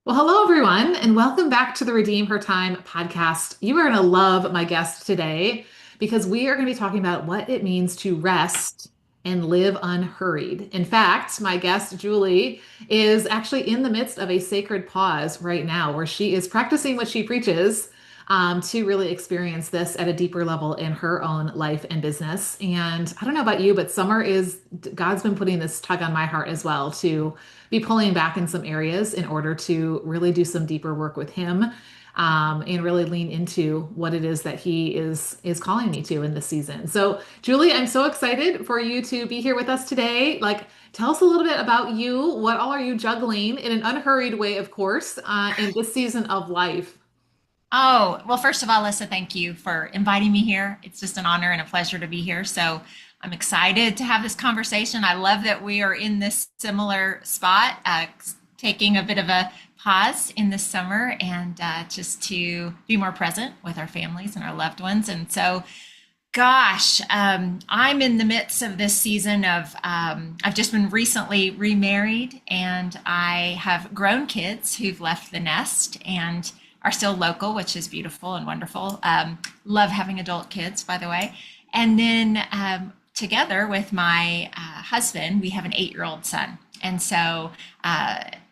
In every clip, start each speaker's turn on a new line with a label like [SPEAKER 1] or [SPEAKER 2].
[SPEAKER 1] Well, hello everyone, and welcome back to the Redeem Her Time podcast. You are going to love my guest today because we are going to be talking about what it means to rest and live unhurried. In fact, my guest, Julie, is actually in the midst of a sacred pause right now where she is practicing what she preaches to really experience this at a deeper level in her own life and business. And I don't know about you, but God's been putting this tug on my heart as well to be pulling back in some areas in order to really do some deeper work with him, and really lean into what it is that he is calling me to in this season. So, Julie, I'm so excited for you to be here with us today. Like, tell us a little bit about you. What all are you juggling in an unhurried way, of course, in this season of life?
[SPEAKER 2] Oh, well, first of all, Alyssa, thank you for inviting me here. It's just an honor and a pleasure to be here. So I'm excited to have this conversation. I love that we are in this similar spot, taking a bit of a pause in this summer and just to be more present with our families and our loved ones. And so, gosh, I'm in the midst of this season of, I've just been recently remarried and I have grown kids who've left the nest and are still local, which is beautiful and wonderful. Love having adult kids, by the way. And then together with my husband, we have an 8-year-old son. And so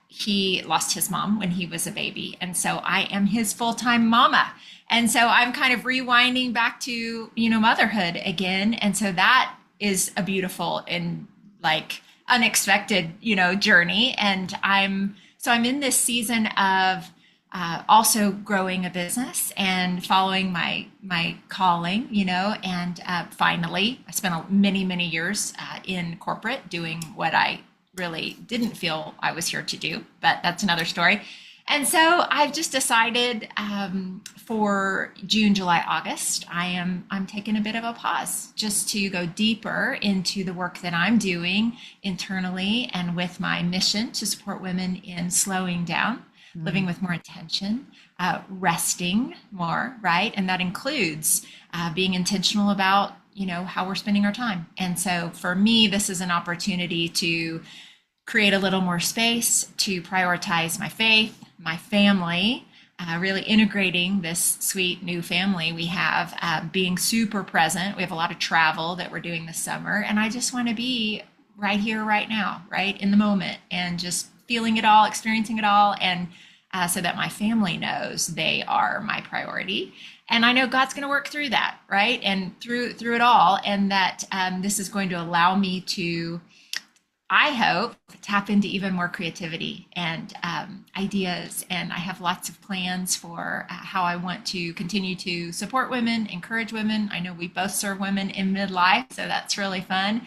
[SPEAKER 2] he lost his mom when he was a baby. And so I am his full-time mama. And so I'm kind of rewinding back to, motherhood again. And so that is a beautiful and like unexpected, journey. And I'm in this season of also growing a business and following my calling, and finally, I spent many years in corporate doing what I really didn't feel I was here to do, but that's another story. And so I've just decided for June, July, August, I'm taking a bit of a pause just to go deeper into the work that I'm doing internally and with my mission to support women in slowing down, living with more intention, resting more, right? And that includes being intentional about, how we're spending our time. And so for me, this is an opportunity to create a little more space to prioritize my faith, my family, really integrating this sweet new family we have, being super present. We have a lot of travel that we're doing this summer, and I just want to be right here, right now, right in the moment, and just feeling it all, experiencing it all, and so that my family knows they are my priority. And I know God's going to work through that, right? And through it all, and that this is going to allow me to, I hope, tap into even more creativity and ideas. And I have lots of plans for how I want to continue to support women, encourage women. I know we both serve women in midlife, so that's really fun.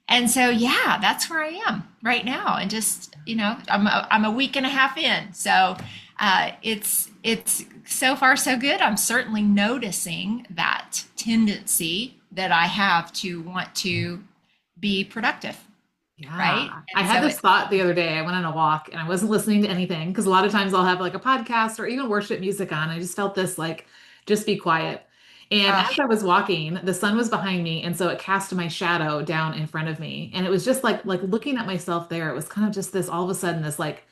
[SPEAKER 2] And so, yeah, that's where I am right now. And just, I'm a week and a half in. So it's so far so good. I'm certainly noticing that tendency that I have to want to be productive, right?
[SPEAKER 1] Yeah. I
[SPEAKER 2] And
[SPEAKER 1] had
[SPEAKER 2] so
[SPEAKER 1] this thought the other day. I went on a walk and I wasn't listening to anything because a lot of times I'll have like a podcast or even worship music on. I just felt this like, just be quiet. And
[SPEAKER 2] uh,
[SPEAKER 1] as I was walking, the sun was behind me, and so it cast my shadow down in front of me. And it was just like looking at myself there. It was kind of just this all of a sudden this like,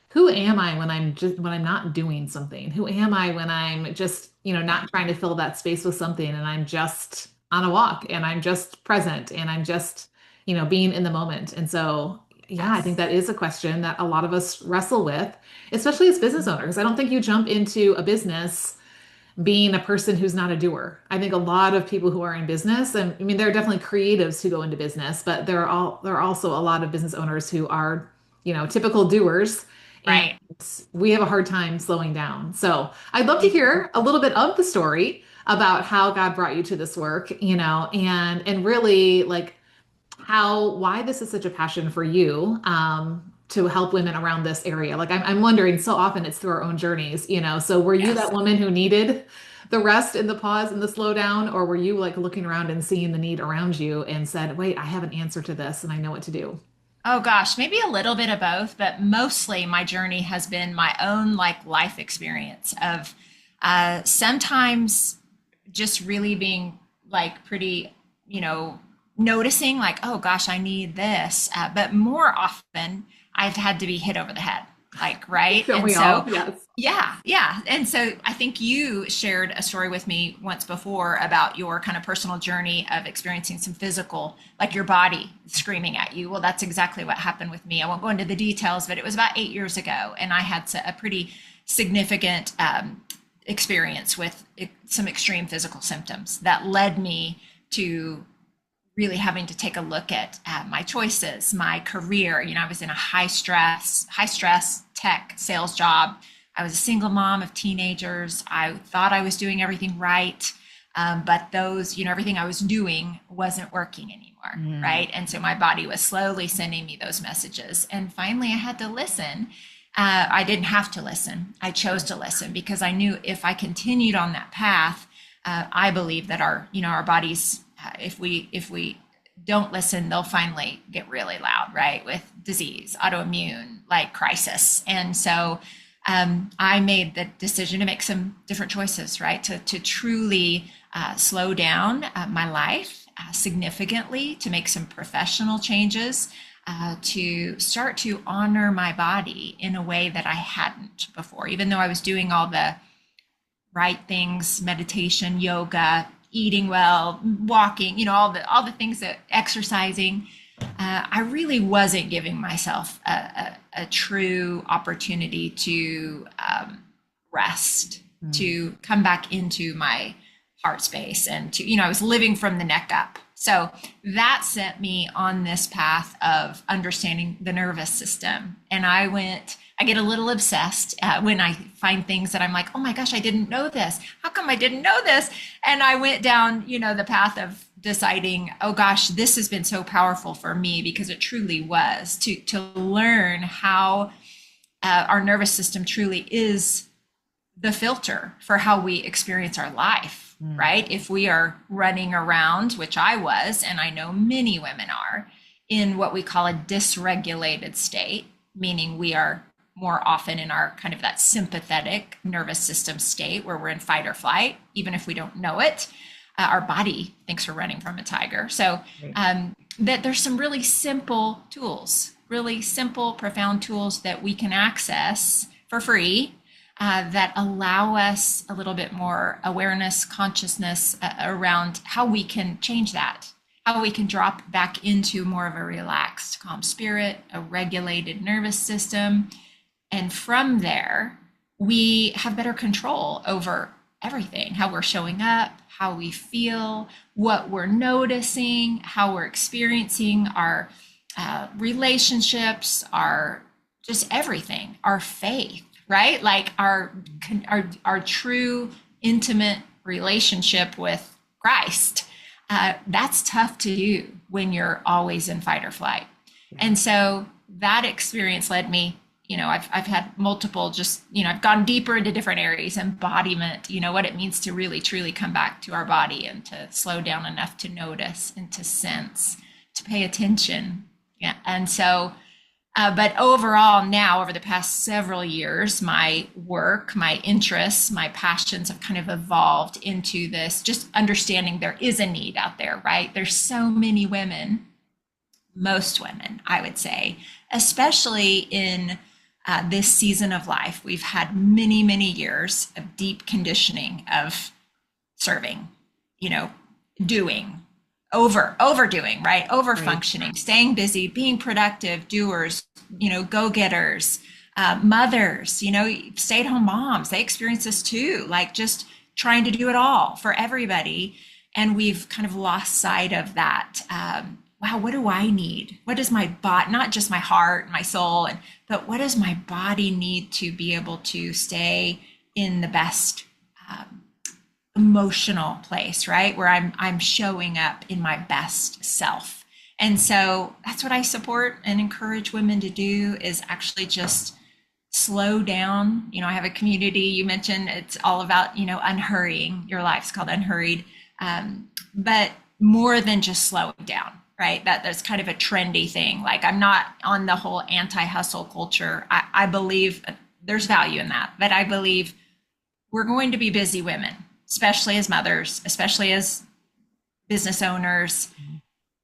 [SPEAKER 1] who am I when I'm not doing something? Who am I when I'm just, not trying to fill that space with something and I'm just on a walk and I'm just present and I'm just, being in the moment. And so, yeah, I think
[SPEAKER 2] yes.
[SPEAKER 1] that is a question that a lot of us wrestle with, especially as business owners. I don't think you jump into a business being a person who's not a doer. I think a lot of people who are in business, and I mean, there are definitely creatives who go into business, but there are also a lot of business owners who are, typical doers, and
[SPEAKER 2] Right.
[SPEAKER 1] we have a hard time slowing down. So I'd love to hear a little bit of the story about how God brought you to this work, and really like why this is such a passion for you, to help women around this area. Like I'm wondering, so often it's through our own journeys, So were you that
[SPEAKER 2] Yes.
[SPEAKER 1] woman who needed the rest and the pause and the slow down, or were you like looking around and seeing the need around you and said, wait, I have an answer to this and I know what to do?
[SPEAKER 2] Oh gosh, maybe a little bit of both, but mostly my journey has been my own like life experience of sometimes just really being like pretty, noticing like, oh gosh, I need this. But more often I've had to be hit over the head. like, right?
[SPEAKER 1] Don't
[SPEAKER 2] And
[SPEAKER 1] we
[SPEAKER 2] so,
[SPEAKER 1] all? Yes.
[SPEAKER 2] yeah. And so I think you shared a story with me once before about your kind of personal journey of experiencing some physical, like your body screaming at you. Well, that's exactly what happened with me. I won't go into the details, but it was about 8 years ago. And I had a pretty significant experience with some extreme physical symptoms that led me to really having to take a look at my choices, my career. I was in a high stress tech sales job. I was a single mom of teenagers. I thought I was doing everything right. But everything I was doing wasn't working anymore. Right. And so my body was slowly sending me those messages. And finally I had to listen. I didn't have to listen. I chose to listen because I knew if I continued on that path, I believe that our bodies, if we don't listen, they'll finally get really loud, right? With disease, autoimmune, like crisis. And so I made the decision to make some different choices, right? To truly slow down my life significantly, to make some professional changes, to start to honor my body in a way that I hadn't before, even though I was doing all the right things, meditation, yoga, eating well, walking, all the things that exercising. I really wasn't giving myself a true opportunity to rest, to come back into my heart space, and I was living from the neck up. So that sent me on this path of understanding the nervous system. And I get a little obsessed when I find things that I'm like, oh my gosh, I didn't know this. How come I didn't know this? And I went down, the path of deciding, oh gosh, this has been so powerful for me, because it truly was to learn how our nervous system truly is the filter for how we experience our life. Right? If we are running around, which I was, and I know many women are, in what we call a dysregulated state, meaning we are more often in our kind of that sympathetic nervous system state where we're in fight or flight, even if we don't know it, our body thinks we're running from a tiger. So that there's some really simple tools, really simple, profound tools that we can access for free, that allow us a little bit more awareness, consciousness around how we can change that, how we can drop back into more of a relaxed, calm spirit, a regulated nervous system. And from there, we have better control over everything, how we're showing up, how we feel, what we're noticing, how we're experiencing our relationships, our just everything, our faith. Right? Like our true intimate relationship with Christ. That's tough to do when you're always in fight or flight. And so that experience led me, I've had multiple, I've gone deeper into different areas, embodiment, what it means to really truly come back to our body and to slow down enough to notice and to sense, to pay attention. Yeah. And so but overall, now over the past several years, my work, my interests, my passions have kind of evolved into this, just understanding there is a need out there, right? There's so many women, most women, I would say, especially in this season of life. We've had many, many years of deep conditioning of serving, doing, overdoing, right? Overfunctioning, staying busy, being productive, doers, go-getters, mothers, stay-at-home moms. They experience this too, like just trying to do it all for everybody. And we've kind of lost sight of that. Wow, what do I need? What does my body, not just my heart and my soul, but what does my body need to be able to stay in the best emotional place, right? Where I'm showing up in my best self. And so that's what I support and encourage women to do, is actually just slow down. I have a community you mentioned, it's all about, unhurrying your life. It's called Unhurried. But more than just slowing down, right? That's kind of a trendy thing. Like, I'm not on the whole anti-hustle culture. I believe there's value in that, but I believe we're going to be busy women, especially as mothers, especially as business owners,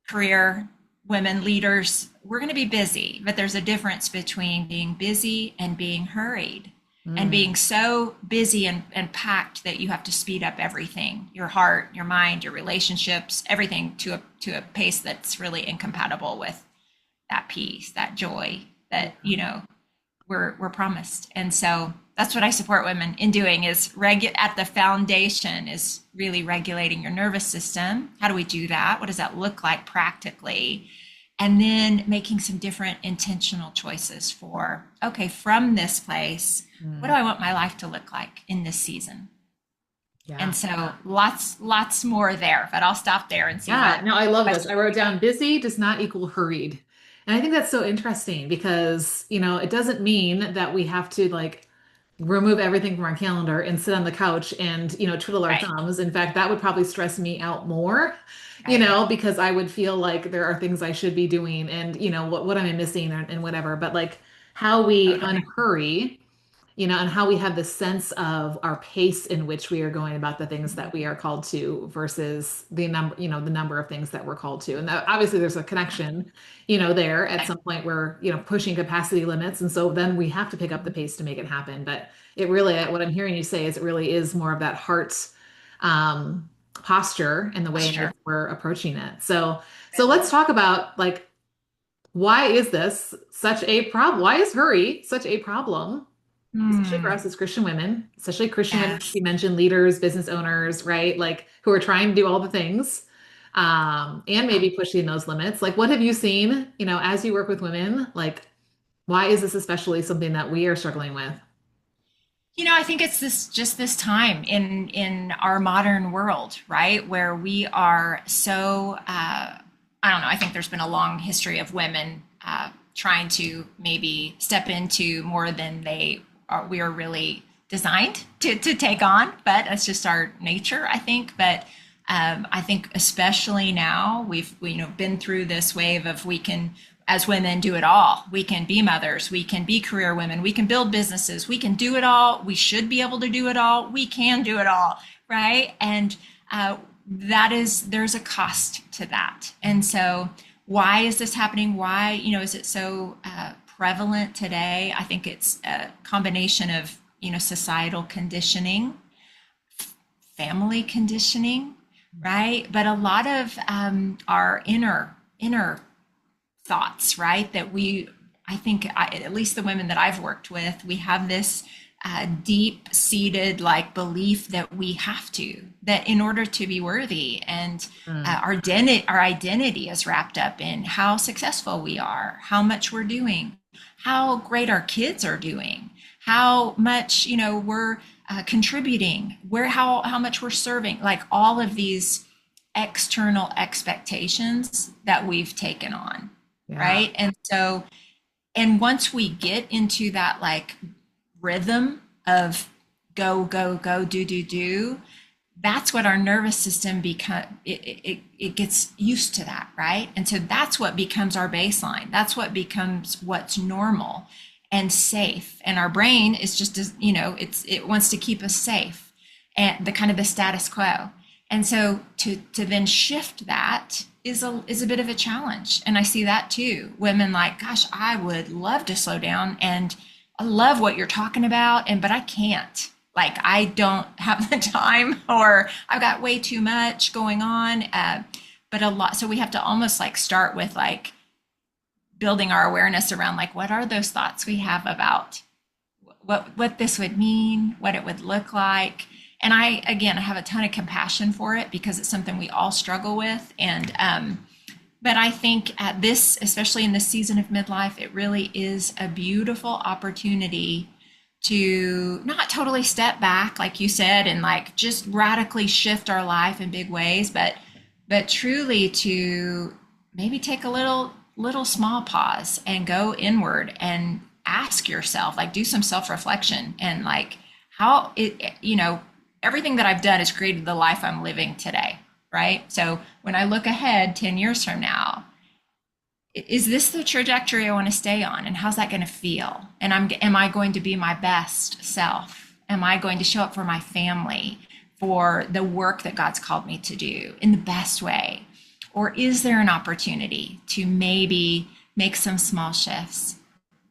[SPEAKER 2] career women leaders, we're going to be busy, but there's a difference between being busy and being hurried, and
[SPEAKER 1] Mm.
[SPEAKER 2] being so busy and packed that you have to speed up everything, your heart, your mind, your relationships, everything to a pace that's really incompatible with that peace, that joy that, we're promised. And so that's what I support women in doing, is at the foundation is really regulating your nervous system. How do we do that? What does that look like practically? And then making some different intentional choices for, okay, from this place, what do
[SPEAKER 1] Mm.
[SPEAKER 2] I want my life to look like in this season?
[SPEAKER 1] Yeah.
[SPEAKER 2] And so lots more there, but I'll stop there and see
[SPEAKER 1] Yeah,
[SPEAKER 2] what
[SPEAKER 1] no, I love this.
[SPEAKER 2] questions.
[SPEAKER 1] I wrote down busy does not equal hurried. And I think that's so interesting because, it doesn't mean that we have to like remove everything from our calendar and sit on the couch and, twiddle our
[SPEAKER 2] Right,
[SPEAKER 1] thumbs. In fact, that would probably stress me out more,
[SPEAKER 2] right.
[SPEAKER 1] because I would feel like there are things I should be doing and, what am I missing and whatever. But like how we
[SPEAKER 2] Totally.
[SPEAKER 1] unhurry and how we have this sense of our pace in which we are going about the things that we are called to versus the number of things that we're called to. And that, obviously there's a connection, there at some point where, pushing capacity limits. And so then we have to pick up the pace to make it happen. But it really, what I'm hearing you say is it really is more of that heart, posture and the way in which
[SPEAKER 2] Posture.
[SPEAKER 1] we're approaching it. So let's talk about like, why is this such a problem? Why is hurry such a problem? Especially for
[SPEAKER 2] Hmm.
[SPEAKER 1] us as Christian women, especially Christian women,
[SPEAKER 2] Yes.
[SPEAKER 1] you mentioned leaders, business owners, right? Like who are trying to do all the things, and maybe pushing those limits. Like, what have you seen, as you work with women? Like, why is this especially something that we are struggling with?
[SPEAKER 2] I think it's this time in our modern world, right, where we are so I don't know. I think there's been a long history of women trying to maybe step into more than we are really designed to take on, but that's just our nature, I think. But I think especially now been through this wave of, we can, as women, do it all. We can be mothers, we can be career women, we can build businesses, we can do it all. We should be able to do it all. We can do it all, right? And there's a cost to that. And so why is this happening? Why, is it so prevalent today? I think it's a combination of, societal conditioning, family conditioning, right? But a lot of our inner thoughts, right? I think, at least the women that I've worked with, we have this deep seated like belief that we have that in order to be worthy, and
[SPEAKER 1] Mm.
[SPEAKER 2] our identity is wrapped up in how successful we are, how much we're doing, how great our kids are doing, how much, we're contributing, how much we're serving, like all of these external expectations that we've taken on,
[SPEAKER 1] Yeah.
[SPEAKER 2] right? And so, and once we get into that like rhythm of go, do, that's what our nervous system it gets used to that, right? And so that's what becomes our baseline. That's what becomes what's normal and safe. And our brain is just as, it wants to keep us safe, and the kind of the status quo. And so to then shift that is a bit of a challenge. And I see that too. Women like, gosh, I would love to slow down, and I love what you're talking about, but I can't. Like, I don't have the time, or I've got way too much going on. But a lot, so we have to almost like start with like building our awareness around like, what are those thoughts we have about what this would mean, what it would look like. And I have a ton of compassion for it, because it's something we all struggle with. And but I think at this, especially in this season of midlife, it really is a beautiful opportunity to not totally step back, like you said, and like just radically shift our life in big ways, but truly to maybe take a little small pause and go inward and ask yourself, like do some self-reflection, and like how everything that I've done has created the life I'm living today, right? So when I look ahead 10 years from now, is this the trajectory I want to stay on? And how's that going to feel? And am I going to be my best self? Am I going to show up for my family, for the work that God's called me to do in the best way? Or is there an opportunity to maybe make some small shifts?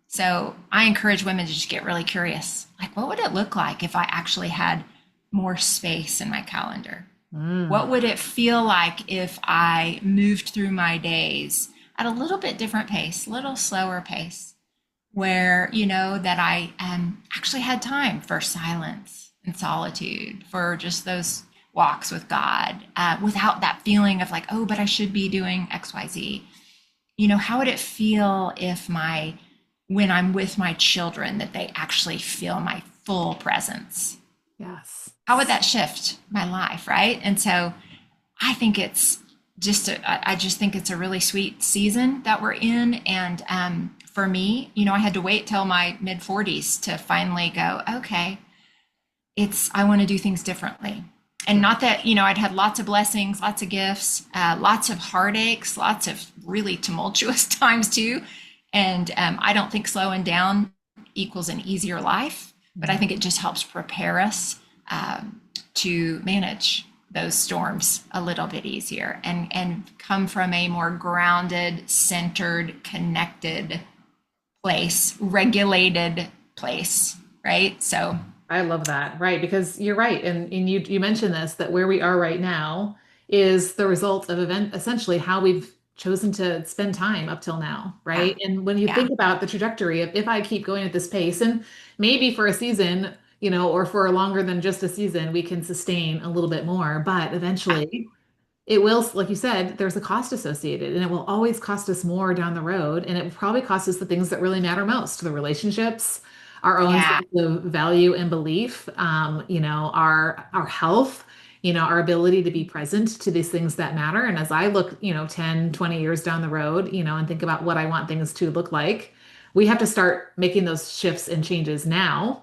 [SPEAKER 2] So I encourage women to just get really curious. Like, what would it look like if I actually had more space in my calendar?
[SPEAKER 1] Mm.
[SPEAKER 2] What would it feel like if I moved through my days at a little bit different pace, a little slower pace, where, that I actually had time for silence and solitude, for just those walks with God, without that feeling of like, oh, but I should be doing XYZ. How would it feel if when I'm with my children, that they actually feel my full presence?
[SPEAKER 1] Yes.
[SPEAKER 2] How would that shift my life, right? And so I think it's I just think it's a really sweet season that we're in. And for me, I had to wait till my mid 40s to finally go, okay, I want to do things differently. And not that, I'd had lots of blessings, lots of gifts, lots of heartaches, lots of really tumultuous times too. And I don't think slowing down equals an easier life, but I think it just helps prepare us to manage those storms a little bit easier and come from a more grounded, centered, connected place, regulated place, right? So
[SPEAKER 1] I love that. Right. Because you're right. And you mentioned this, that where we are right now is the result of essentially how we've chosen to spend time up till now.
[SPEAKER 2] yeah,
[SPEAKER 1] Right. And when you
[SPEAKER 2] yeah,
[SPEAKER 1] think about the trajectory of if I keep going at this pace and maybe for a season, or for longer than just a season, we can sustain a little bit more, but
[SPEAKER 2] yeah,
[SPEAKER 1] eventually it will, like you said, there's a cost associated and it will always cost us more down the road. And it will probably cost us the things that really matter most, the relationships, our own
[SPEAKER 2] yeah,
[SPEAKER 1] sense of value and belief, our health, our ability to be present to these things that matter. And as I look, 10, 20 years down the road, and think about what I want things to look like, we have to start making those shifts and changes now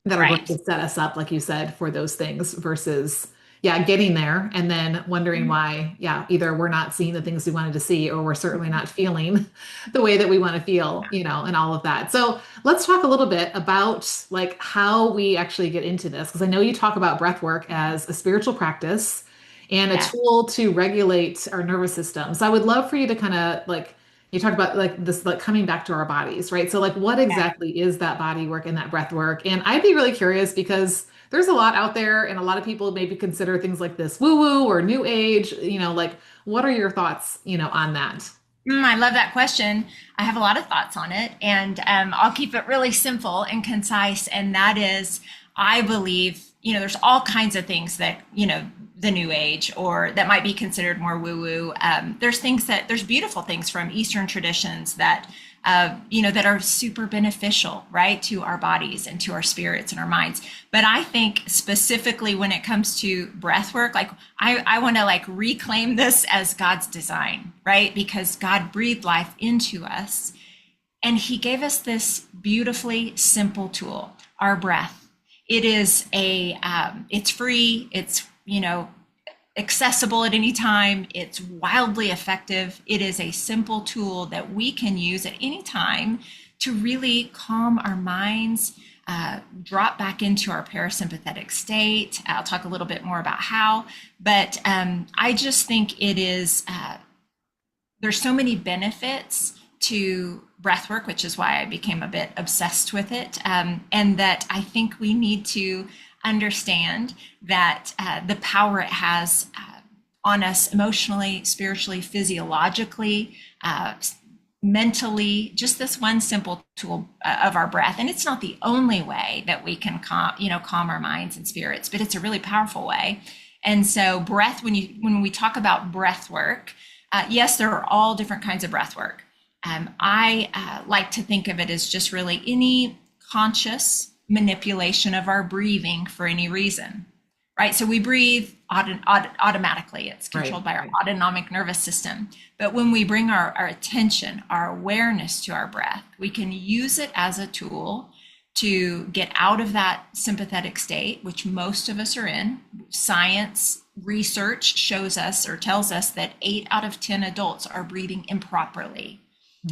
[SPEAKER 1] that are going
[SPEAKER 2] right.
[SPEAKER 1] to set us up, like you said, for those things versus, yeah, getting there and then wondering why, yeah, either we're not seeing the things we wanted to see or we're certainly not feeling the way that we want to feel, and all of that. So let's talk a little bit about like how we actually get into this, because I know you talk about breath work as a spiritual practice and a
[SPEAKER 2] Yeah,
[SPEAKER 1] tool to regulate our nervous system. So I would love for you to kind of like you talk about like this, like coming back to our bodies, right? So like what
[SPEAKER 2] yeah.
[SPEAKER 1] exactly is that body work and that breath work? And I'd be really curious because there's a lot out there and a lot of people maybe consider things like this woo-woo or new age, like what are your thoughts, on that?
[SPEAKER 2] I love that question. I have a lot of thoughts on it, and I'll keep it really simple and concise. And that is, I believe, there's all kinds of things that, the new age or that might be considered more woo woo. There's beautiful things from Eastern traditions that, that are super beneficial, right, to our bodies and to our spirits and our minds. But I think specifically when it comes to breath work, like I want to like reclaim this as God's design, right? Because God breathed life into us and he gave us this beautifully simple tool, our breath. It is it's free. It's, accessible at any time. It's wildly effective. It is a simple tool that we can use at any time to really calm our minds, drop back into our parasympathetic state. I'll talk a little bit more about how, but I just think it is, there's so many benefits to breath work, which is why I became a bit obsessed with it. And that I think we need to understand that the power it has on us emotionally, spiritually, physiologically, mentally, just this one simple tool of our breath. And it's not the only way that we can calm our minds and spirits, but it's a really powerful way. And so breath, when we talk about breath work, yes, there are all different kinds of breath work. I like to think of it as just really any conscious manipulation of our breathing for any reason, right? So we breathe automatically. It's controlled by our autonomic nervous system. But when we bring our attention, our awareness to our breath, we can use it as a tool to get out of that sympathetic state, which most of us are in. Science research shows us or tells us that 8 out of 10 adults are breathing improperly.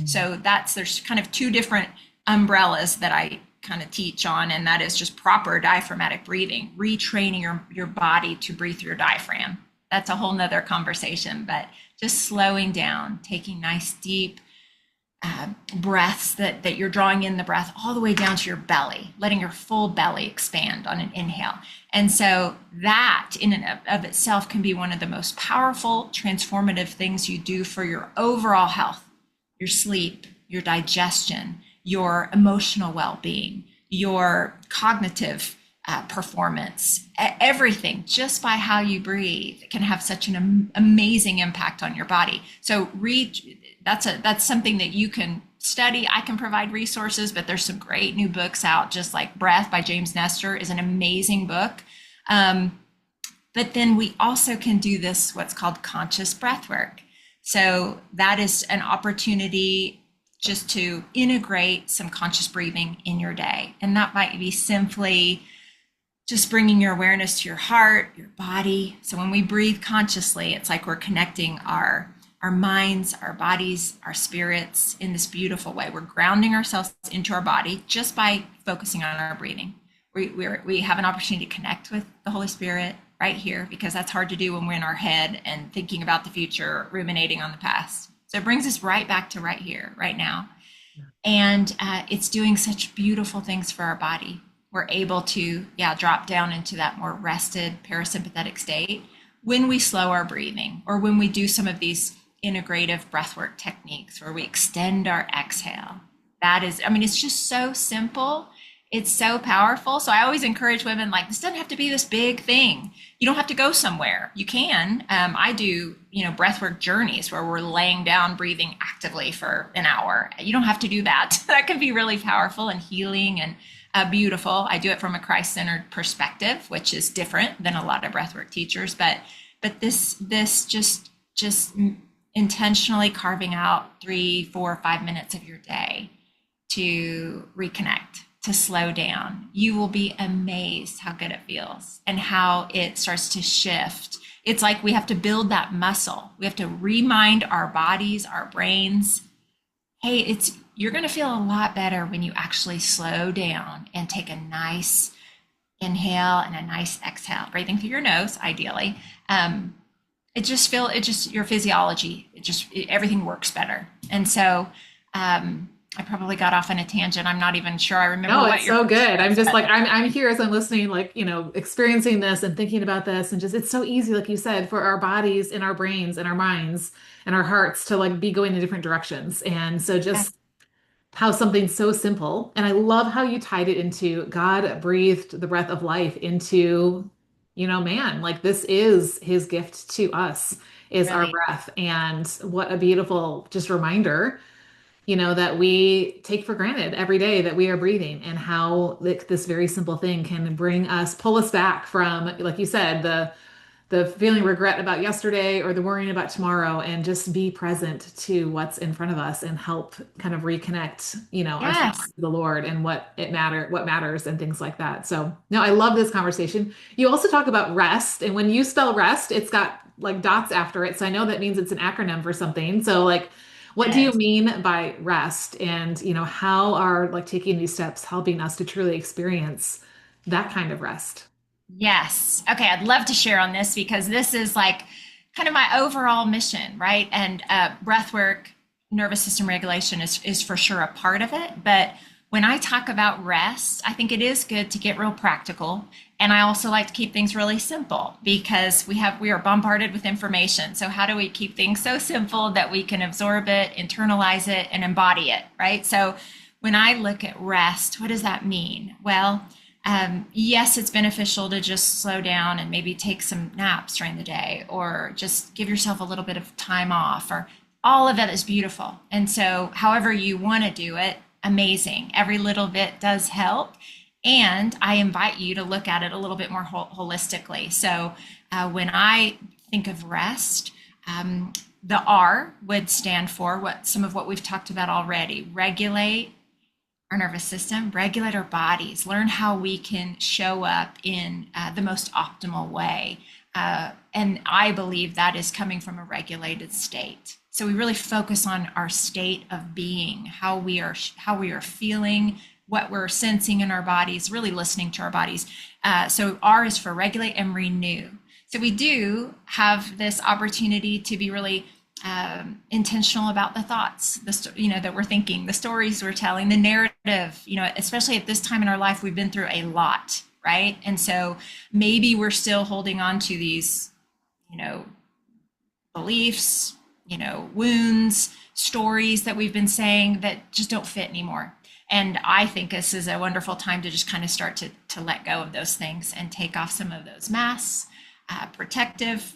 [SPEAKER 2] So there's kind of 2 different umbrellas that I kind of teach on, and that is just proper diaphragmatic breathing, retraining your body to breathe through your diaphragm. that's a whole nother conversation. But just slowing down, taking nice deep breaths that you're drawing in the breath all the way down to your belly, letting your full belly expand on an inhale. And so that in and of itself can be one of the most powerful, transformative things you do for your overall health, your sleep, your digestion, your emotional well-being, your cognitive performance, everything just by how you breathe can have such an amazing impact on your body. So that's something that you can study. I can provide resources, but there's some great new books out, just like Breath by James Nestor is an amazing book. But then we also can do this, what's called conscious breath work. So that is an opportunity just to integrate some conscious breathing in your day. And that might be simply just bringing your awareness to your heart, your body. So when we breathe consciously, it's like we're connecting our minds, our bodies, our spirits in this beautiful way. We're grounding ourselves into our body just by focusing on our breathing. We have an opportunity to connect with the Holy Spirit right here, because that's hard to do when we're in our head and thinking about the future, ruminating on the past. So it brings us right back to right here, right now. And it's doing such beautiful things for our body. We're able to, drop down into that more rested parasympathetic state when we slow our breathing, or when we do some of these integrative breathwork techniques where we extend our exhale. That is, it's just so simple. It's so powerful. So I always encourage women, like, this doesn't have to be this big thing. You don't have to go somewhere. You can. I do, breathwork journeys where we're laying down, breathing actively for an hour. You don't have to do that. That can be really powerful and healing and beautiful. I do it from a Christ-centered perspective, which is different than a lot of breathwork teachers. But this just intentionally carving out 3, 4, 5 minutes of your day to reconnect, to slow down. You will be amazed how good it feels and how it starts to shift. It's like we have to build that muscle. We have to remind our bodies, our brains, hey, you're going to feel a lot better when you actually slow down and take a nice inhale and a nice exhale, breathing through your nose, ideally. Your physiology, everything works better. And so, I probably got off on a tangent. I'm not even sure I remember
[SPEAKER 1] No,
[SPEAKER 2] what
[SPEAKER 1] it's
[SPEAKER 2] your
[SPEAKER 1] so
[SPEAKER 2] question
[SPEAKER 1] good. I'm
[SPEAKER 2] was,
[SPEAKER 1] just
[SPEAKER 2] but
[SPEAKER 1] like, I'm here as I'm listening, like, experiencing this and thinking about this. And just, it's so easy, like you said, for our bodies and our brains and our minds and our hearts to like be going in different directions. And so
[SPEAKER 2] yeah,
[SPEAKER 1] just how something so simple, and I love how you tied it into God breathed the breath of life into, man, like this is his gift to us, is our
[SPEAKER 2] really,
[SPEAKER 1] breath. And what a beautiful just reminder, that we take for granted every day that we are breathing, and how like this very simple thing can pull us back from, like you said, the feeling regret about yesterday or the worrying about tomorrow, and just be present to what's in front of us and help kind of reconnect, ourselves
[SPEAKER 2] yes.
[SPEAKER 1] to the Lord and what matters and things like that. So no, I love this conversation. You also talk about rest, and when you spell rest, it's got like dots after it. So I know that means it's an acronym for something. So like, what do you
[SPEAKER 2] Yes.
[SPEAKER 1] mean by rest? And how are like taking these steps helping us to truly experience that kind of rest?
[SPEAKER 2] Yes. Okay. I'd love to share on this because this is like kind of my overall mission, right? And breath work, nervous system regulation is for sure a part of it. But when I talk about rest, I think it is good to get real practical. And I also like to keep things really simple because we are bombarded with information. So how do we keep things so simple that we can absorb it, internalize it, and embody it, right? So when I look at rest, what does that mean? Well, yes, it's beneficial to just slow down and maybe take some naps during the day, or just give yourself a little bit of time off, or all of it is beautiful. And so however you want to do it, amazing. Every little bit does help. And I invite you to look at it a little bit more holistically. So when I think of rest, the R would stand for some of what we've talked about already: regulate our nervous system, regulate our bodies, learn how we can show up in the most optimal way. And I believe that is coming from a regulated state. So we really focus on our state of being, how we are feeling, what we're sensing in our bodies, really listening to our bodies. So R is for regulate and renew. So we do have this opportunity to be really intentional about the thoughts, that we're thinking, the stories we're telling, the narrative, especially at this time in our life, we've been through a lot, right? And so maybe we're still holding on to these, beliefs, wounds, stories that we've been saying that just don't fit anymore. And I think this is a wonderful time to just kind of start to let go of those things and take off some of those masks, protective,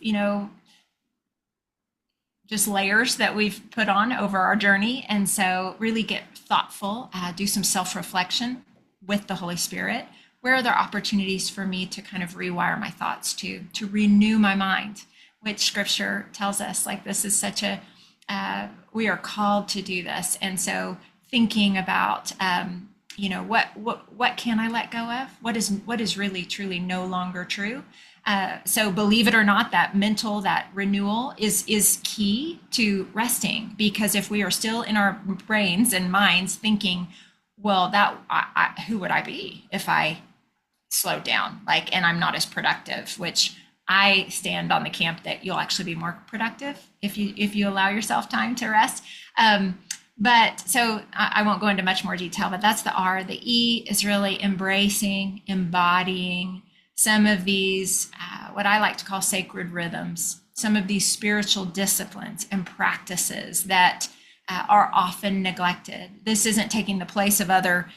[SPEAKER 2] just layers that we've put on over our journey. And so really get thoughtful, do some self-reflection with the Holy Spirit. Where are there opportunities for me to kind of rewire my thoughts, to renew my mind, which scripture tells us like this is such a, we are called to do this. And so thinking about, what can I let go of? What is really truly no longer true? So believe it or not, that renewal is key to resting, because if we are still in our brains and minds thinking, well, who would I be if I slowed down, and I'm not as productive, which I stand on the camp that you'll actually be more productive if you allow yourself time to rest. But so I won't go into much more detail, but that's the R. The E is really embracing, embodying some of these, what I like to call sacred rhythms, some of these spiritual disciplines and practices that are often neglected. This isn't taking the place of other,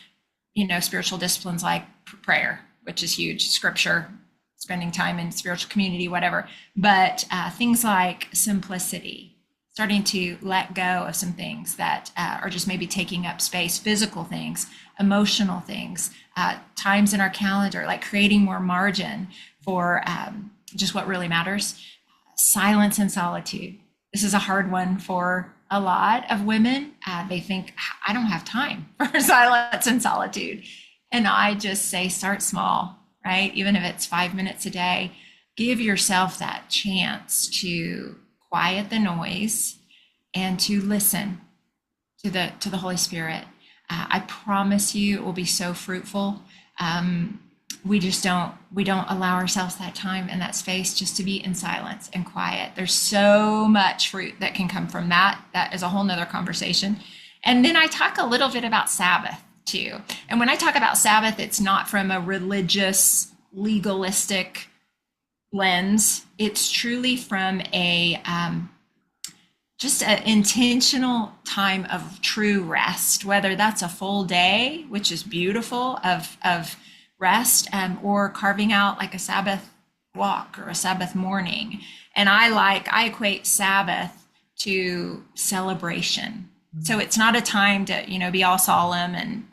[SPEAKER 2] spiritual disciplines like prayer, which is huge, scripture, spending time in spiritual community, whatever. But things like simplicity, starting to let go of some things that are just maybe taking up space, physical things, emotional things, times in our calendar, like creating more margin for just what really matters. Silence and solitude. This is a hard one for a lot of women. They think, I don't have time for silence and solitude. And I just say, start small, right? Even if it's 5 minutes a day, give yourself that chance to quiet the noise and to listen to the Holy Spirit. I promise you it will be so fruitful. We don't allow ourselves that time and that space just to be in silence and quiet. There's so much fruit that can come from that. That is a whole nother conversation. And then I talk a little bit about Sabbath too. And when I talk about Sabbath, it's not from a religious, legalistic lens. It's truly from a just an intentional time of true rest, whether that's a full day, which is beautiful, of rest, or carving out like a Sabbath walk or a Sabbath morning. And I equate Sabbath to celebration. So it's not a time to, be all solemn and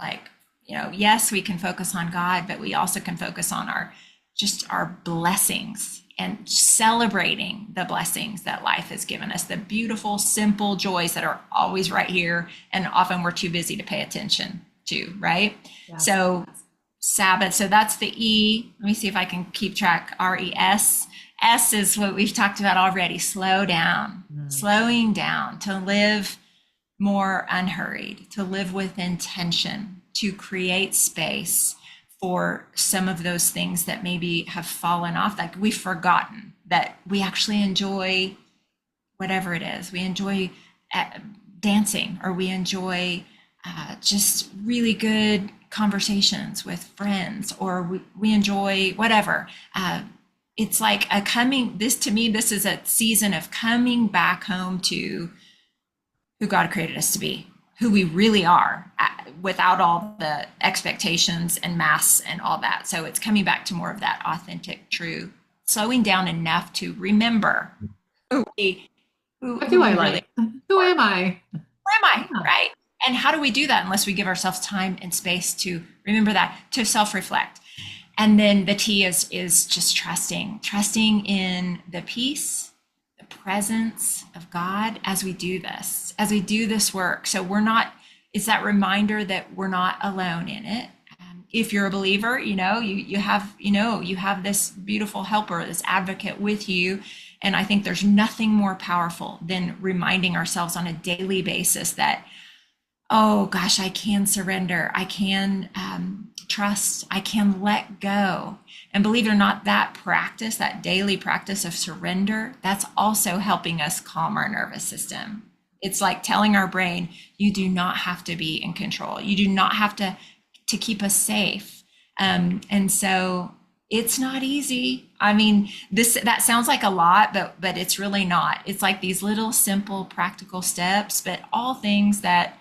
[SPEAKER 2] yes, we can focus on God, but we also can focus on our blessings and celebrating the blessings that life has given us, the beautiful, simple joys that are always right here. And often we're too busy to pay attention to, right? Yes. So Sabbath, so that's the E. Let me see if I can keep track. R-E-S. S is what we've talked about already. Slow down, slowing down, to live more unhurried, to live with intention, to create space for some of those things that maybe have fallen off, like we've forgotten that we actually enjoy whatever it is. We enjoy dancing, or we enjoy just really good conversations with friends, or we enjoy whatever. It's like this is a season of coming back home to who God created us to be, who we really are, without all the expectations and masks and all that. So it's coming back to more of that authentic, true, slowing down enough to remember
[SPEAKER 1] what do I like? Who am I?
[SPEAKER 2] Who am I? Yeah. Right? And how do we do that unless we give ourselves time and space to remember that, to self-reflect? And then the T is just trusting in the peace, the presence of God as we do this work. So it's that reminder that we're not alone in it. If you're a believer, you have this beautiful helper, this advocate with you. And I think there's nothing more powerful than reminding ourselves on a daily basis that, oh gosh, I can surrender. I can trust, I can let go. And believe it or not, that practice, that daily practice of surrender, that's also helping us calm our nervous system. It's like telling our brain, you do not have to be in control. You do not have to keep us safe. And so it's not easy. I mean, that sounds like a lot, but it's really not. It's like these little simple practical steps, but all things that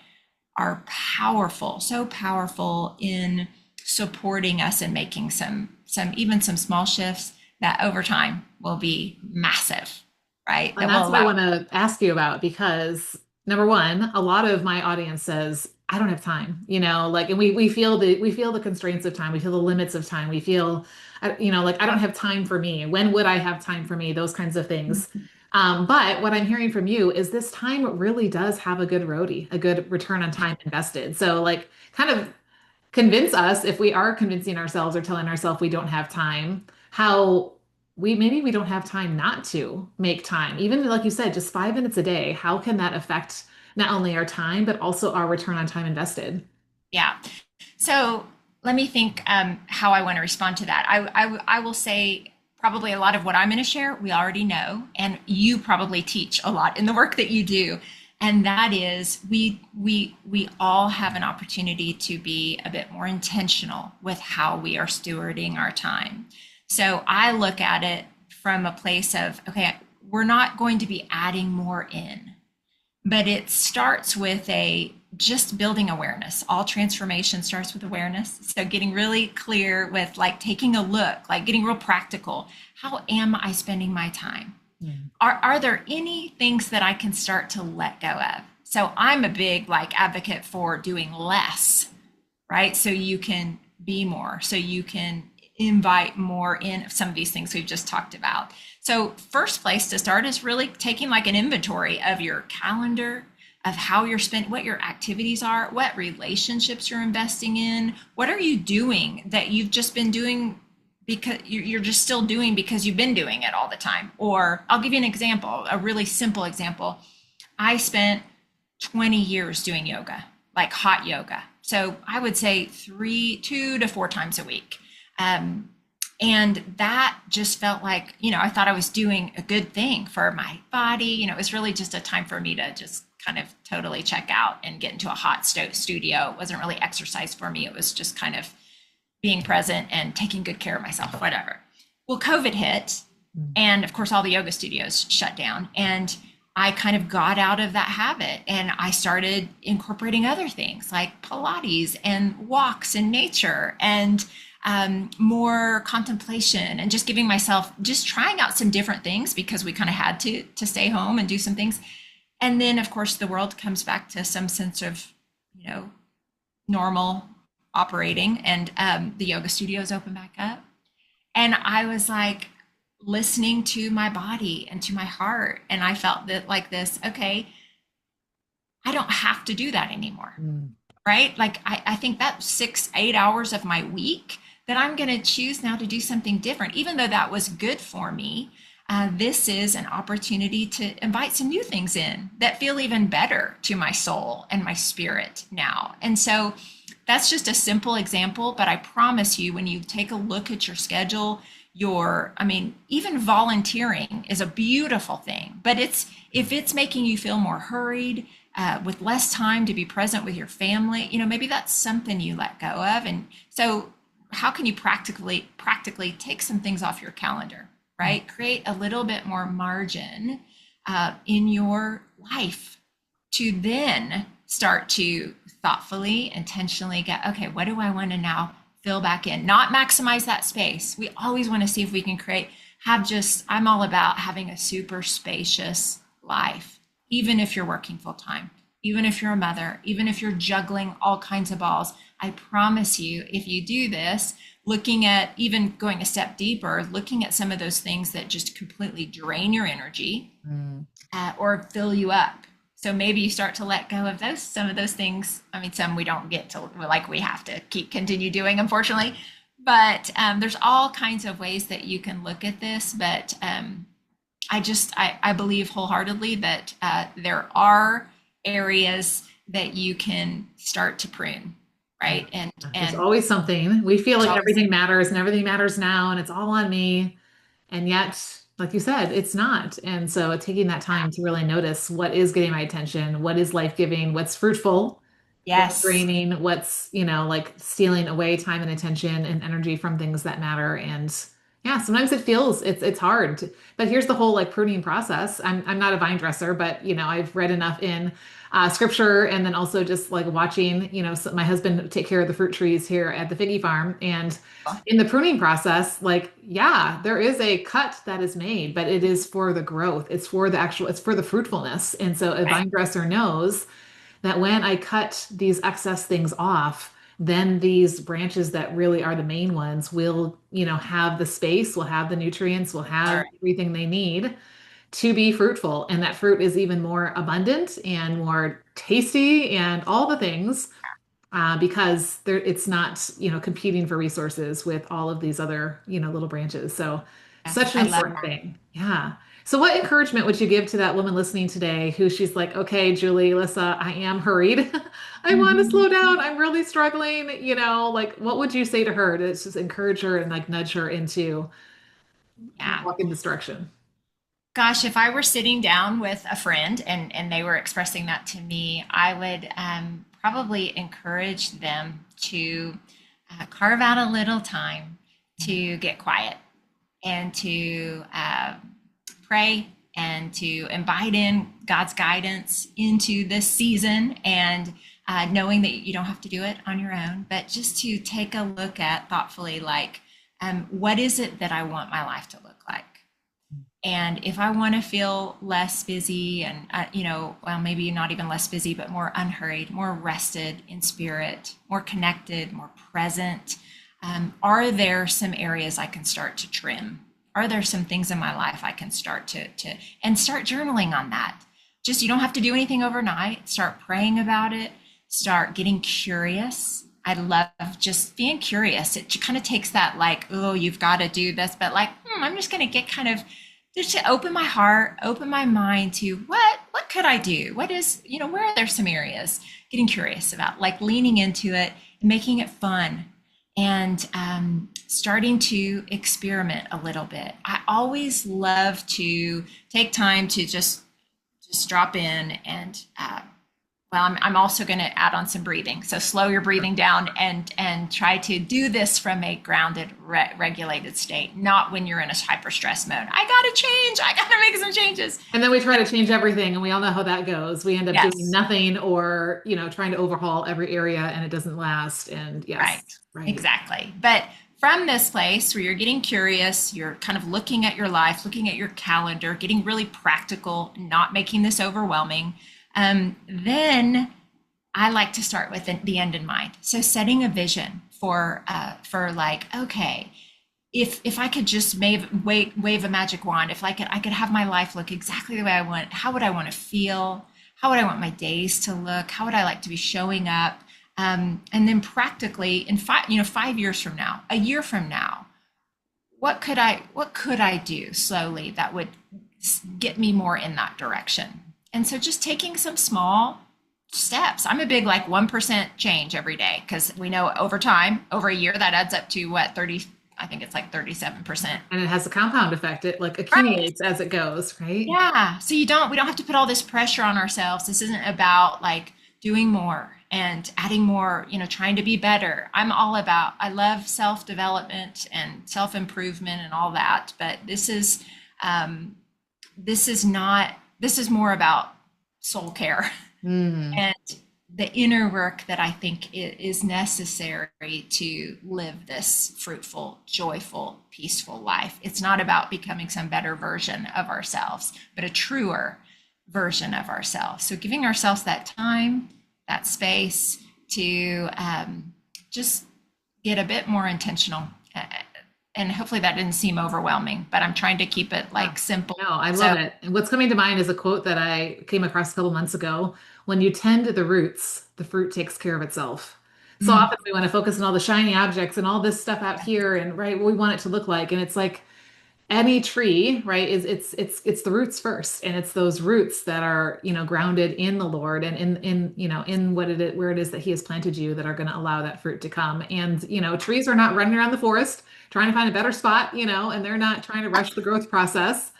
[SPEAKER 2] are powerful, so powerful in supporting us and making some even some small shifts that over time will be massive, right?
[SPEAKER 1] And
[SPEAKER 2] That will
[SPEAKER 1] that's what I
[SPEAKER 2] allow.
[SPEAKER 1] want to ask you about because number one, a lot of my audience says, I don't have time, like, and we feel the constraints of time. We feel the limits of time. We feel, like I don't have time for me. When would I have time for me? Those kinds of things. But what I'm hearing from you is this time really does have a good roadie, a good return on time invested. So like kind of convince us if we are convincing ourselves or telling ourselves we don't have time, how we don't have time not to make time. Even like you said, just 5 minutes a day, how can that affect not only our time, but also our return on time invested?
[SPEAKER 2] Yeah. So let me think how I want to respond to that. I will say probably a lot of what I'm going to share, we already know, and you probably teach a lot in the work that you do. And that is we all have an opportunity to be a bit more intentional with how we are stewarding our time. So I look at it from a place of, okay, we're not going to be adding more in, but it starts with a just building awareness. All transformation starts with awareness. So getting really clear with like taking a look, like getting real practical. How am I spending my time?
[SPEAKER 1] Mm.
[SPEAKER 2] Are there any things that I can start to let go of? So I'm a big like advocate for doing less, right? So you can be more, so you can invite more in some of these things we've just talked about. So first place to start is really taking like an inventory of your calendar, of how you're spending, what your activities are, what relationships you're investing in, what are you doing that you've just been doing because you're just still doing because you've been doing it all the time. Or I'll give you an example, a really simple example. I spent 20 years doing yoga, like hot yoga. So I would say 2 to 4 times a week. And that just felt like, I thought I was doing a good thing for my body. It was really just a time for me to just kind of totally check out and get into a hot studio. It wasn't really exercise for me. It was just kind of being present and taking good care of myself, whatever. Well, COVID hit,
[SPEAKER 1] Mm.
[SPEAKER 2] and of course, all the yoga studios shut down. And I kind of got out of that habit and I started incorporating other things like Pilates and walks in nature and more contemplation and just giving myself, just trying out some different things because we kind of had to stay home and do some things. And then, of course, the world comes back to some sense of, normal operating, and the yoga studios open back up. And I was like listening to my body and to my heart. And I felt that like this, okay, I don't have to do that anymore.
[SPEAKER 1] Mm.
[SPEAKER 2] Right? Like I think that's 6, 8 hours of my week that I'm going to choose now to do something different, even though that was good for me. This is an opportunity to invite some new things in that feel even better to my soul and my spirit now. And so that's just a simple example, but I promise you, when you take a look at your schedule, even volunteering is a beautiful thing, but if it's making you feel more hurried, with less time to be present with your family, maybe that's something you let go of. And so how can you practically take some things off your calendar, right? Create a little bit more margin in your life to then start to thoughtfully, intentionally get, okay, what do I want to now fill back in? Not maximize that space. We always want to see if we can I'm all about having a super spacious life, even if you're working full time, even if you're a mother, even if you're juggling all kinds of balls. I promise you, if you do this, looking at even going a step deeper, looking at some of those things that just completely drain your energy
[SPEAKER 1] Mm.
[SPEAKER 2] or fill you up. So maybe you start to let go of some of those things. I mean, some we don't get to, like we have to continue doing, unfortunately. But there's all kinds of ways that you can look at this. But I believe wholeheartedly that there are areas that you can start to prune, right?
[SPEAKER 1] There's
[SPEAKER 2] And
[SPEAKER 1] always something. We feel
[SPEAKER 2] there's
[SPEAKER 1] like
[SPEAKER 2] always
[SPEAKER 1] everything matters and everything matters now and it's all on me. And yet, like you said, it's not. And so taking that time to really notice what is getting my attention, what is life-giving, what's fruitful, what's
[SPEAKER 2] yes,
[SPEAKER 1] draining, what's, like stealing away time and attention and energy from things that matter. And yeah, sometimes it feels it's hard. But here's the whole like pruning process. I'm not a vine dresser, but I've read enough in scripture and then also just like watching, my husband take care of the fruit trees here at the figgy farm. And in the pruning process, like, yeah, there is a cut that is made, but it is for the growth. It's for the fruitfulness. And so a
[SPEAKER 2] right,
[SPEAKER 1] vine dresser knows that when I cut these excess things off, then these branches that really are the main ones will, have the space, will have the nutrients, will have
[SPEAKER 2] learn.
[SPEAKER 1] everything they need to be fruitful. And that fruit is even more abundant and more tasty and all the things because it's not, competing for resources with all of these other, little branches. So
[SPEAKER 2] Yes,
[SPEAKER 1] such an
[SPEAKER 2] I love
[SPEAKER 1] important
[SPEAKER 2] that.
[SPEAKER 1] thing. Yeah. So what encouragement would you give to that woman listening today who she's like, okay, Julie, Alyssa, I am hurried. I want to
[SPEAKER 2] Mhm.
[SPEAKER 1] slow down. I'm really struggling. Like what would you say to her to just encourage her and like nudge her into
[SPEAKER 2] Yeah.
[SPEAKER 1] walk in this direction?
[SPEAKER 2] Gosh, if I were sitting down with a friend and they were expressing that to me, I would probably encourage them to carve out a little time to get quiet and to pray and to invite in God's guidance into this season and knowing that you don't have to do it on your own, but just to take a look at thoughtfully, like, what is it that I want my life to look like? And if I want to feel less busy and, well, maybe not even less busy, but more unhurried, more rested in spirit, more connected, more present, are there some areas I can start to trim? Are there some things in my life I can start and start journaling on that? Just, you don't have to do anything overnight. Start praying about it, start getting curious. I love just being curious. It kind of takes that, like, oh, you've got to do this, but like, I'm just going to get kind of just to open my heart, open my mind to what could I do? What is, where are there some areas getting curious about, like leaning into it and making it fun and starting to experiment a little bit. I always love to take time to just drop in and well, I'm also going to add on some breathing. So slow your breathing down and try to do this from a grounded, regulated state, not when you're in a hyper stress mode. I got to change. I got to make some changes.
[SPEAKER 1] And then we try to change everything, and we all know how that goes. We end up doing
[SPEAKER 2] Yes,
[SPEAKER 1] nothing or, trying to overhaul every area and it doesn't last. And
[SPEAKER 2] right,
[SPEAKER 1] yes, right.
[SPEAKER 2] exactly. But from this place where you're getting curious, you're kind of looking at your life, looking at your calendar, getting really practical, not making this overwhelming. Then I like to start with the end in mind. So setting a vision for like, okay, if I could just wave a magic wand, if I could have my life look exactly the way I want, how would I want to feel? How would I want my days to look? How would I like to be showing up? And then practically in 5 years from now, a year from now, what could I do slowly that would get me more in that direction? And so just taking some small steps. I'm a big like 1% change every day because we know over time, over a year, that adds up to what, 30, I think it's like 37%.
[SPEAKER 1] And it has a compound effect. It like
[SPEAKER 2] Right.
[SPEAKER 1] accumulates as it goes, right?
[SPEAKER 2] Yeah. So we don't have to put all this pressure on ourselves. This isn't about like doing more and adding more, trying to be better. I love self-development and self-improvement and all that, but um, this is more about soul care
[SPEAKER 1] Mm.
[SPEAKER 2] and the inner work that I think is necessary to live this fruitful, joyful, peaceful life. It's not about becoming some better version of ourselves, but a truer version of ourselves. So giving ourselves that time, that space to just get a bit more intentional. And hopefully that didn't seem overwhelming, but I'm trying to keep it
[SPEAKER 1] Yeah.
[SPEAKER 2] like simple.
[SPEAKER 1] No, I
[SPEAKER 2] So
[SPEAKER 1] love it. And what's coming to mind is a quote that I came across a couple months ago. When you tend to the roots, the fruit takes care of itself. So
[SPEAKER 2] mm,
[SPEAKER 1] often we want to focus on all the shiny objects and all this stuff out here and right what we want it to look like. And it's like, any tree, right, is it's the roots first, and it's those roots that are, grounded in the Lord and in in what it is, where it is that He has planted you, that are going to allow that fruit to come. And trees are not running around the forest trying to find a better spot, and they're not trying to rush the growth process.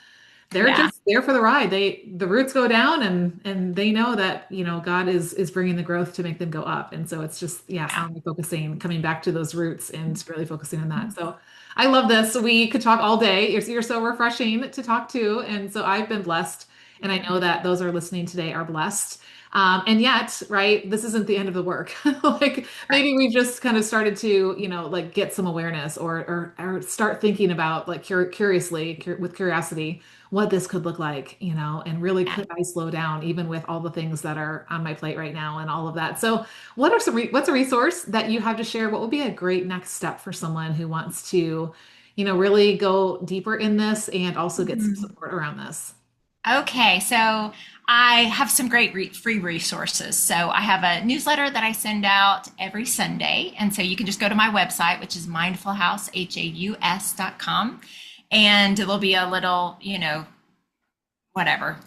[SPEAKER 1] They're
[SPEAKER 2] Yeah.
[SPEAKER 1] just there for the ride. The roots go down, and they know that, God is bringing the growth to make them go up. And so it's just, yeah,
[SPEAKER 2] Yeah.
[SPEAKER 1] finally focusing, coming back to those roots and really focusing on that. So I love this. We could talk all day. You're so refreshing to talk to. And so I've been blessed. And I know that those are listening today are blessed. And yet, right, this isn't the end of the work. Like maybe we've just kind of started to, like get some awareness, or start thinking about, like, with curiosity, what this could look like, and really
[SPEAKER 2] Yeah.
[SPEAKER 1] could I slow down even with all the things that are on my plate right now and all of that. So, what's a resource that you have to share? What would be a great next step for someone who wants to, really go deeper in this and also get some
[SPEAKER 2] Mhm.
[SPEAKER 1] support around this?
[SPEAKER 2] Okay, so I have some great free resources. So I have a newsletter that I send out every Sunday. And so you can just go to my website, which is mindfulhouse.com. And there'll be a little, whatever,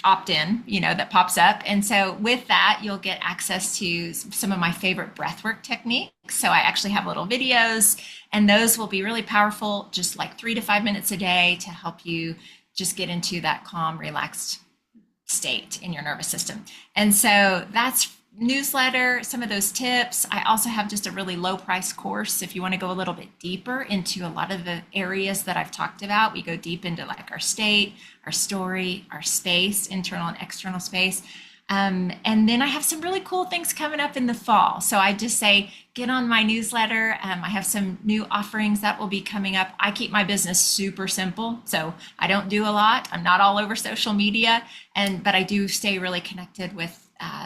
[SPEAKER 2] opt in, that pops up. And so with that, you'll get access to some of my favorite breathwork techniques. So I actually have little videos, and those will be really powerful, just like 3 to 5 minutes a day to help you just get into that calm, relaxed state in your nervous system. And so that's newsletter, some of those tips. I also have just a really low price course if you want to go a little bit deeper into a lot of the areas that I've talked about. We go deep into like our state, our story, our space, internal and external space. And then I have some really cool things coming up in the fall. So I just say, get on my newsletter. I have some new offerings that will be coming up. I keep my business super simple, so I don't do a lot. I'm not all over social media, but I do stay really connected with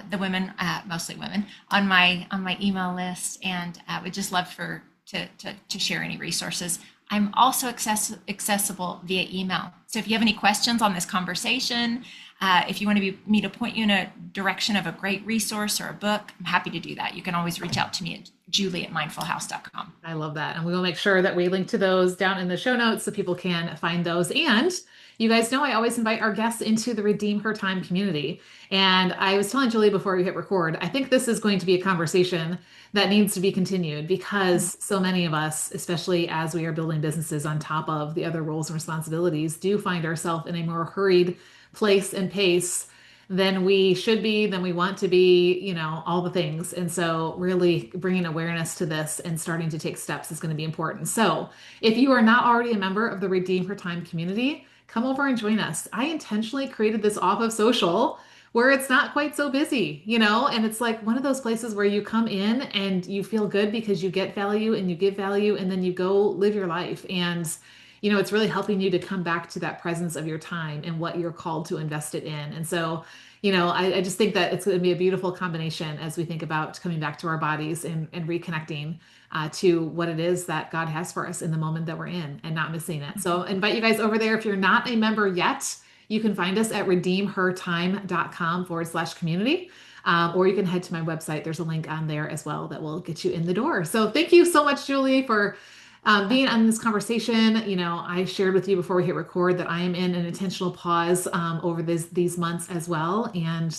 [SPEAKER 2] the women, mostly women, on my email list, and would just love to share any resources. I'm also accessible via email. So if you have any questions on this conversation, if you want me to point you in a direction of a great resource or a book, I'm happy to do that. You can always reach out to me at julie@mindfulhouse.com.
[SPEAKER 1] I love that. And we will make sure that we link to those down in the show notes so people can find those. And you guys know I always invite our guests into the Redeem Her Time community. And I was telling Julie before we hit record, I think this is going to be a conversation that needs to be continued, because so many of us, especially as we are building businesses on top of the other roles and responsibilities, do find ourselves in a more hurried place and pace than we should be, than we want to be, all the things. And so, really bringing awareness to this and starting to take steps is going to be important. So, if you are not already a member of the Redeem Her Time community, come over and join us. I intentionally created this off of social where it's not quite so busy, and it's like one of those places where you come in and you feel good because you get value and you give value, and then you go live your life. And it's really helping you to come back to that presence of your time and what you're called to invest it in. And so, I just think that it's going to be a beautiful combination as we think about coming back to our bodies and reconnecting to what it is that God has for us in the moment that we're in, and not missing it. So I invite you guys over there. If you're not a member yet, you can find us at redeemhertime.com/community. Or you can head to my website. There's a link on there as well that will get you in the door. So thank you so much, Julie, for being on this conversation. I shared with you before we hit record that I am in an intentional pause over these months as well, and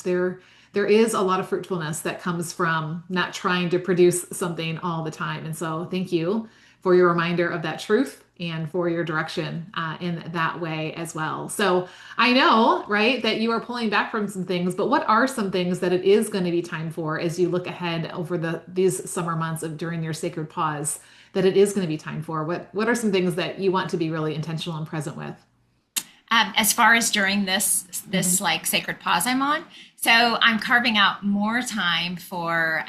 [SPEAKER 1] there is a lot of fruitfulness that comes from not trying to produce something all the time. And so, thank you for your reminder of that truth and for your direction in that way as well. So, I know, right, that you are pulling back from some things, but what are some things that it is going to be time for as you look ahead over these summer months of during your sacred pause? That it is going to be time for? What are some things that you want to be really intentional and present with?
[SPEAKER 2] As far as during this
[SPEAKER 1] Mhm.
[SPEAKER 2] like sacred pause I'm on, so I'm carving out more time for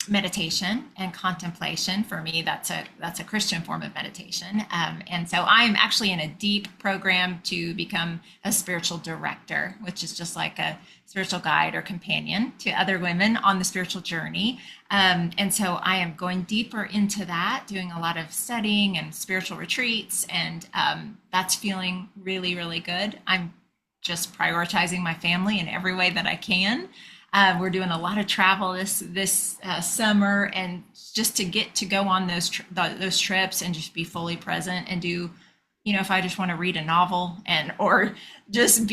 [SPEAKER 2] meditation and contemplation. For me, that's a Christian form of meditation, and so I'm actually in a deep program to become a spiritual director, which is just like a spiritual guide or companion to other women on the spiritual journey. And so I am going deeper into that, doing a lot of studying and spiritual retreats, and that's feeling really, really good. I'm just prioritizing my family in every way that I can. We're doing a lot of travel this summer, and just to get to go on those trips and just be fully present and do if I just want to read a novel and or just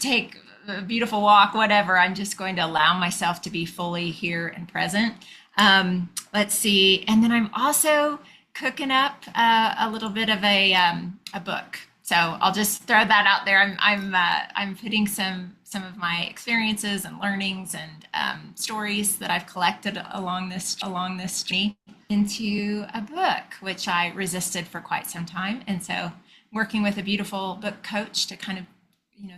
[SPEAKER 2] take a beautiful walk, whatever, I'm just going to allow myself to be fully here and present. Let's see. And then I'm also cooking up a little bit of a book. So I'll just throw that out there. I'm putting some of my experiences and learnings and stories that I've collected along this journey into a book, which I resisted for quite some time. And so working with a beautiful book coach to kind of,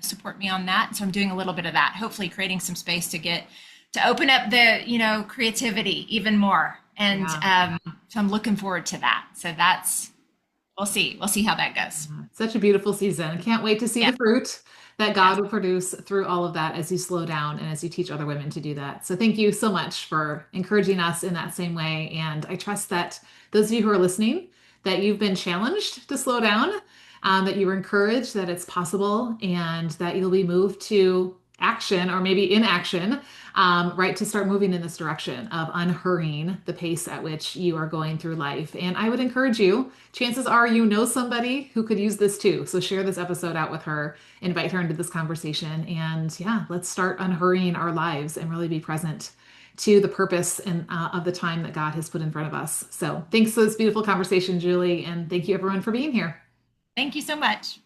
[SPEAKER 2] support me on that. So I'm doing a little bit of that, hopefully creating some space to open up the, creativity even more. And
[SPEAKER 1] Yeah.
[SPEAKER 2] so I'm looking forward to that. So we'll see how that goes.
[SPEAKER 1] Such a beautiful season. Can't wait to see
[SPEAKER 2] Yeah.
[SPEAKER 1] the fruit that
[SPEAKER 2] Yes.
[SPEAKER 1] God will produce through all of that as you slow down and as you teach other women to do that. So thank you so much for encouraging us in that same way. And I trust that those of you who are listening, that you've been challenged to slow down, that you were encouraged that it's possible, and that you'll be moved to action or maybe inaction, right, to start moving in this direction of unhurrying the pace at which you are going through life. And I would encourage you, chances are you know somebody who could use this too. So share this episode out with her, invite her into this conversation, and yeah, let's start unhurrying our lives and really be present to the purpose and of the time that God has put in front of us. So thanks for this beautiful conversation, Julie, and thank you everyone for being here.
[SPEAKER 2] Thank you so much.